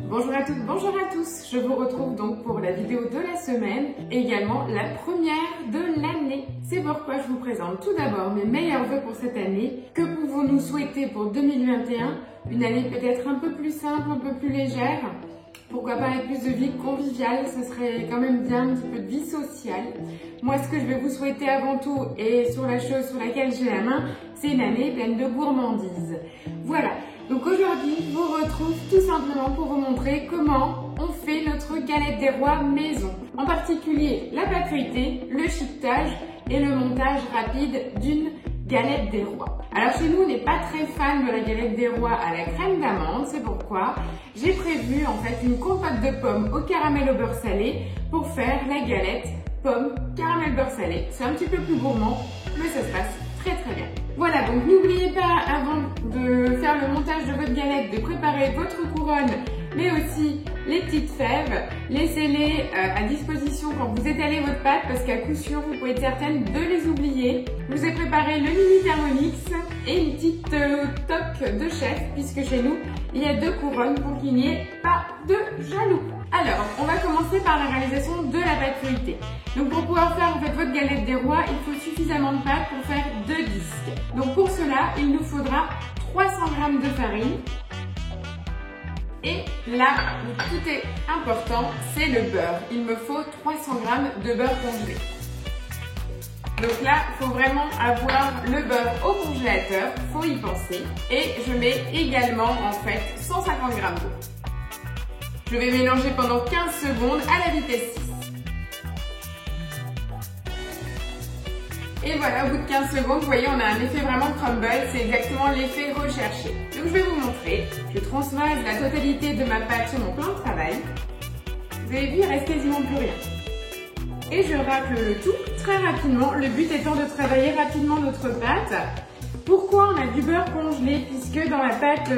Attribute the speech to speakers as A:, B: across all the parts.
A: Bonjour à toutes, bonjour à tous. Je vous retrouve donc pour la vidéo de la semaine et également la première de l'année. C'est pourquoi je vous présente tout d'abord mes meilleurs vœux pour cette année. Que pouvons-nous souhaiter pour 2021? Une année peut-être un peu plus simple, un peu plus légère. Pourquoi pas avec plus de vie conviviale, ce serait quand même bien un petit peu de vie sociale. Moi, ce que je vais vous souhaiter avant tout, et sur la chose sur laquelle j'ai la main, c'est une année pleine de gourmandise. Voilà, donc aujourd'hui, je vous retrouve tout simplement pour vous montrer comment on fait notre galette des rois maison. En particulier, la pâte feuilletée, le chiquetage et le montage rapide d'une galette des rois. Alors chez nous, on n'est pas très fan de la galette des rois à la crème d'amande, c'est pourquoi j'ai prévu en fait une compote de pommes au caramel au beurre salé pour faire la galette pomme caramel beurre salé. C'est un petit peu plus gourmand, mais ça se passe très très bien. Voilà, donc n'oubliez pas avant de faire le montage de votre galette de préparer votre couronne, mais aussi les petites fèves. Laissez-les à disposition quand vous étalez votre pâte parce qu'à coup sûr, vous pouvez être certaine de les oublier. Je vous ai préparé le mini Thermomix et une petite toque de chef puisque chez nous, il y a 2 couronnes pour qu'il n'y ait pas de jaloux. Alors, on va commencer par la réalisation de la pâte feuilletée. Donc pour pouvoir faire en fait votre galette des rois, il faut suffisamment de pâte pour faire 2 disques. Donc pour cela, il nous faudra 300 g de farine. Et là où tout est important, c'est le beurre. Il me faut 300 g de beurre congelé. Donc là, il faut vraiment avoir le beurre au congélateur, il faut y penser. Et je mets également en fait 150 g d'eau. Je vais mélanger pendant 15 secondes à la vitesse 6. Et voilà, au bout de 15 secondes, vous voyez, on a un effet vraiment crumble, c'est exactement l'effet recherché. Donc je vais vous montrer, je transvase la totalité de ma pâte sur mon plan de travail. Vous avez vu, il reste quasiment plus rien. Et je racle le tout très rapidement, le but étant de travailler rapidement notre pâte. Pourquoi on a du beurre congelé? Puisque dans la pâte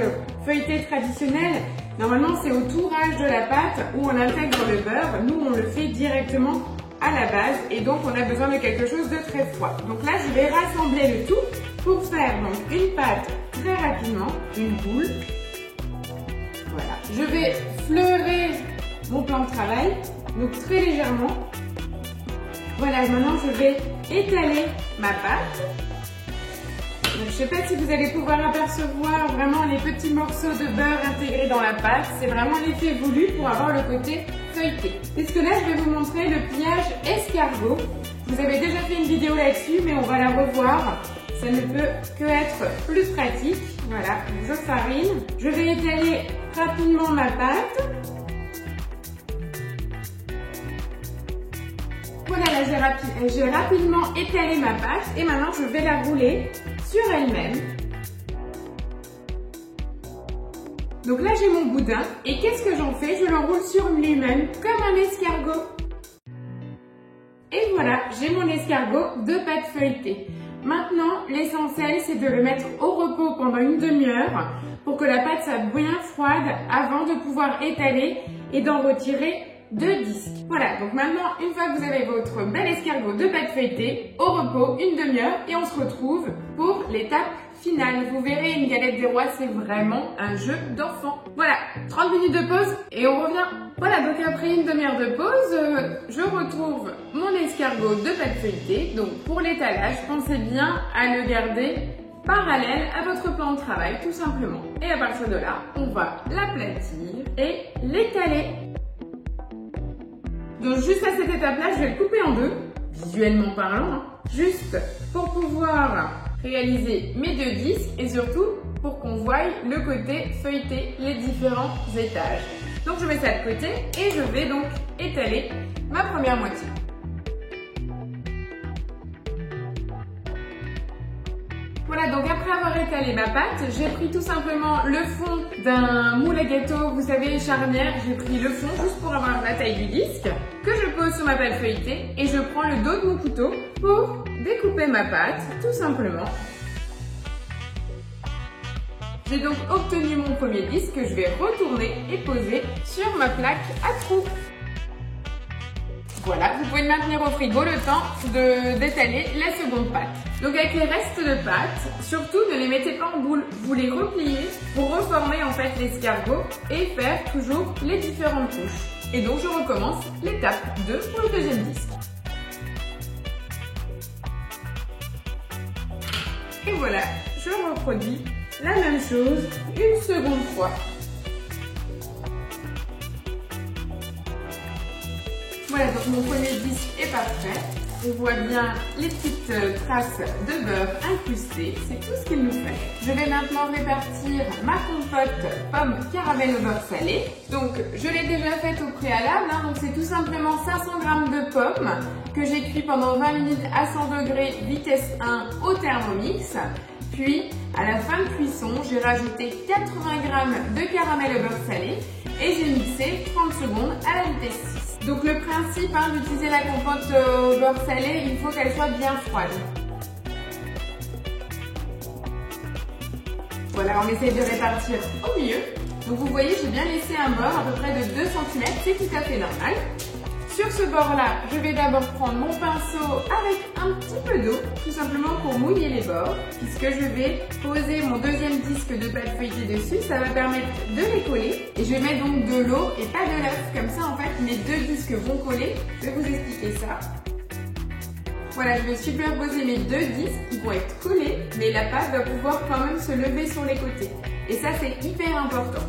A: feuilletée traditionnelle, normalement c'est au tourage de la pâte où on intègre le beurre. Nous, on le fait directement à la base et donc on a besoin de quelque chose de très froid. Donc là, je vais rassembler le tout pour faire donc une pâte très rapidement, une boule. Voilà. Je vais fleurer mon plan de travail, donc très légèrement. Voilà, maintenant je vais étaler ma pâte. Donc, je ne sais pas si vous allez pouvoir apercevoir vraiment les petits morceaux de beurre intégrés dans la pâte. C'est vraiment l'effet voulu pour avoir le côté feuilleté. Puisque là, je vais vous montrer le pliage escargot. Vous avez déjà fait une vidéo là-dessus, mais on va la revoir. Ça ne peut que être plus pratique. Voilà, je farine. Je vais étaler rapidement ma pâte. Voilà, là j'ai rapidement étalé ma pâte et maintenant je vais la rouler sur elle-même. Donc là j'ai mon boudin et qu'est-ce que j'en fais? Je le roule sur lui-même comme un escargot. Et voilà, j'ai mon escargot de pâte feuilletée. Maintenant, l'essentiel c'est de le mettre au repos pendant une demi-heure pour que la pâte soit bien froide avant de pouvoir étaler et d'en retirer 2 disques. Voilà, donc maintenant, une fois que vous avez votre bel escargot de pâte feuilletée, au repos, une demi-heure, et on se retrouve pour l'étape finale. Vous verrez, une galette des rois, c'est vraiment un jeu d'enfant. Voilà, 30 minutes de pause et on revient. Voilà, donc après une demi-heure de pause, je retrouve mon escargot de pâte feuilletée. Donc pour l'étalage, pensez bien à le garder parallèle à votre plan de travail, tout simplement. Et à partir de là, on va l'aplatir et l'étaler. Donc juste à cette étape-là, je vais le couper en 2, visuellement parlant, hein, juste pour pouvoir réaliser mes 2 disques et surtout pour qu'on voie le côté feuilleté, les différents étages. Donc je mets ça de côté et je vais donc étaler ma première moitié. Voilà, donc après avoir étalé ma pâte, j'ai pris tout simplement le fond d'un moule à gâteau, vous savez, charnière. J'ai pris le fond juste pour avoir la taille du disque, que je pose sur ma pâte feuilletée et je prends le dos de mon couteau pour découper ma pâte, tout simplement. J'ai donc obtenu mon premier disque que je vais retourner et poser sur ma plaque à trous. Voilà, vous pouvez le maintenir au frigo le temps d'étaler la seconde pâte. Donc avec les restes de pâte, surtout ne les mettez pas en boule, vous les repliez pour reformer en fait l'escargot et faire toujours les différentes couches. Et donc je recommence l'étape 2 pour le deuxième disque. Et voilà, je reproduis la même chose une seconde fois. Voilà, donc mon premier disque est parfait. On voit bien les petites traces de beurre incrustées, c'est tout ce qu'il nous fait. Je vais maintenant répartir ma compote pomme caramel au beurre salé. Donc je l'ai déjà faite au préalable, donc c'est tout simplement 500 g de pommes que j'ai cuit pendant 20 minutes à 100 degrés vitesse 1 au Thermomix. Puis à la fin de cuisson, j'ai rajouté 80 g de caramel au beurre salé et j'ai mixé 30 secondes à la vitesse 6. Donc le principe d'utiliser la compote au beurre salé, il faut qu'elle soit bien froide. Voilà, on essaye de répartir au milieu. Donc vous voyez, j'ai bien laissé un bord à peu près de 2 cm, c'est tout à fait normal. Sur ce bord-là, je vais d'abord prendre mon pinceau avec un petit peu d'eau, tout simplement pour mouiller les bords, puisque je vais poser mon deuxième disque de pâte feuilletée dessus, ça va permettre de les coller. Et je vais mettre donc de l'eau et pas de l'œuf, comme ça en fait mes deux disques vont coller. Je vais vous expliquer ça. Voilà, je vais superposer mes deux disques, ils vont être collés, mais la pâte va pouvoir quand même se lever sur les côtés. Et ça c'est hyper important.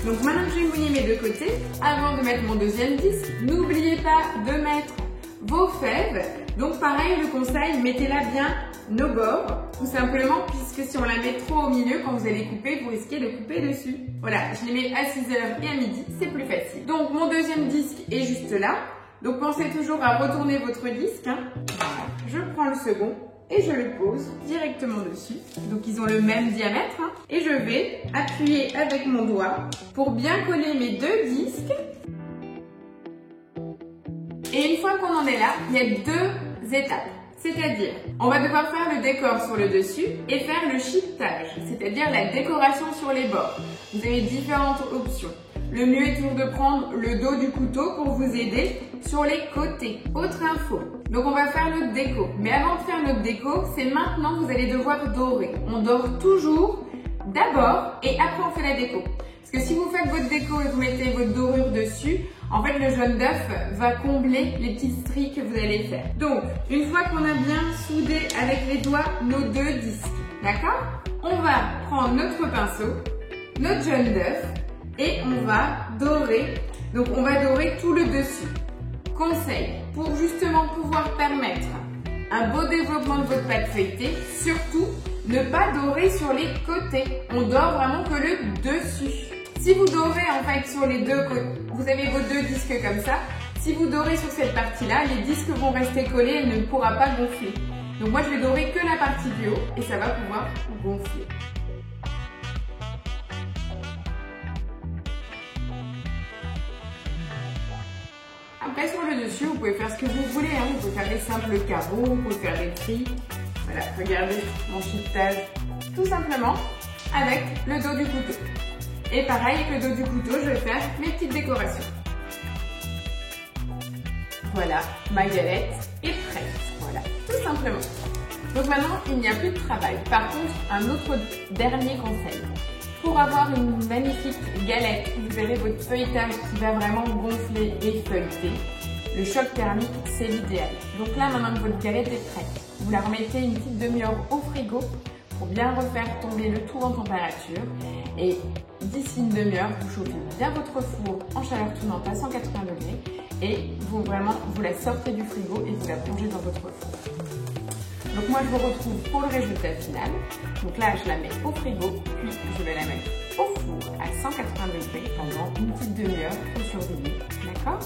A: Donc maintenant que j'ai mouillé mes deux côtés, avant de mettre mon deuxième disque, n'oubliez pas de mettre vos fèves. Donc pareil, le conseil, mettez-la bien nos bords, tout simplement, puisque si on la met trop au milieu, quand vous allez couper, vous risquez de couper dessus. Voilà, je les mets à 6h et à midi, c'est plus facile. Donc mon deuxième disque est juste là. Donc pensez toujours à retourner votre disque. Voilà. Je prends le second et je le pose directement dessus. Donc ils ont le même diamètre. Et je vais appuyer avec mon doigt pour bien coller mes deux disques. Et une fois qu'on en est là, il y a deux étapes. C'est-à-dire, on va devoir faire le décor sur le dessus et faire le chiquetage, c'est-à-dire la décoration sur les bords. Vous avez différentes options. Le mieux est toujours de prendre le dos du couteau pour vous aider sur les côtés. Autre info, donc on va faire notre déco. Mais avant de faire notre déco, c'est maintenant que vous allez devoir dorer. On dore toujours d'abord et après on fait la déco. Parce que si vous faites votre déco et vous mettez votre dorure dessus, en fait le jaune d'œuf va combler les petites stries que vous allez faire. Donc, une fois qu'on a bien soudé avec les doigts nos deux disques, d'accord? On va prendre notre pinceau, notre jaune d'œuf, et on va dorer, donc on va dorer tout le dessus. Conseil, pour justement pouvoir permettre un beau développement de votre pâte feuilletée, surtout ne pas dorer sur les côtés. On dore vraiment que le dessus. Si vous dorez en fait sur les deux côtés, vous avez vos deux disques comme ça, si vous dorez sur cette partie-là, les disques vont rester collés, elle ne pourra pas gonfler. Donc moi je vais dorer que la partie du haut et ça va pouvoir gonfler. Après sur le dessus, vous pouvez faire ce que vous voulez, vous pouvez faire des simples carreaux, vous pouvez faire des tris. Voilà, regardez mon chiquetage tout simplement avec le dos du couteau. Et pareil, avec le dos du couteau, je vais faire mes petites décorations. Voilà, ma galette est prête. Voilà, tout simplement. Donc maintenant, il n'y a plus de travail. Par contre, un autre dernier conseil. Pour avoir une magnifique galette, vous avez votre feuilletage qui va vraiment gonfler et feuilleter. Le choc thermique, c'est l'idéal. Donc là, maintenant que votre galette est prête, vous la remettez une petite demi-heure au frigo pour bien refaire tomber le tout en température. Et d'ici une demi-heure, vous chauffez bien votre four en chaleur tournante à 180 degrés et vous la sortez du frigo et vous la plongez dans votre four. Donc moi, je vous retrouve pour le résultat final. Donc là, je la mets au frigo, puis je vais la mettre au four à 180 degrés pendant une petite demi-heure pour surveiller, d'accord?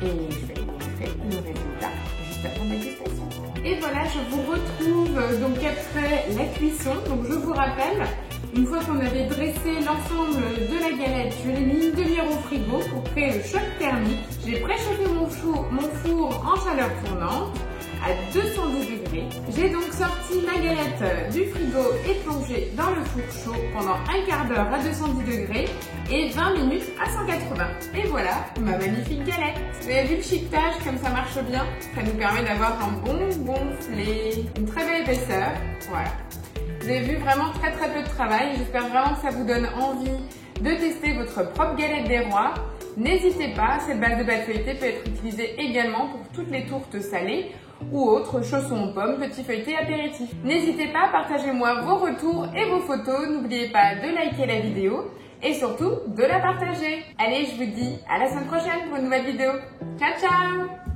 A: Et je vais vous montrer le résultat juste avant la dégustation. Et voilà, je vous retrouve donc après la cuisson. Donc je vous rappelle, une fois qu'on avait dressé l'ensemble de la galette, je l'ai mis une demi-heure au frigo pour créer le choc thermique. J'ai préchauffé mon four en chaleur tournante à 210 degrés. J'ai donc sorti ma galette du frigo et plongée dans le four chaud pendant un quart d'heure à 210 degrés et 20 minutes à 180. Et voilà ma magnifique galette. Vous avez vu le chiquetage comme ça marche bien? Ça nous permet d'avoir un bon gonflé, une très belle épaisseur. Voilà. Vous avez vu vraiment très peu de travail. J'espère vraiment que ça vous donne envie de tester votre propre galette des rois. N'hésitez pas, cette base de pâte feuilletée peut être utilisée également pour toutes les tourtes salées ou autres chaussons aux pommes, petits feuilletés apéritifs. N'hésitez pas, partagez-moi vos retours et vos photos. N'oubliez pas de liker la vidéo et surtout de la partager. Allez, je vous dis à la semaine prochaine pour une nouvelle vidéo. Ciao, ciao!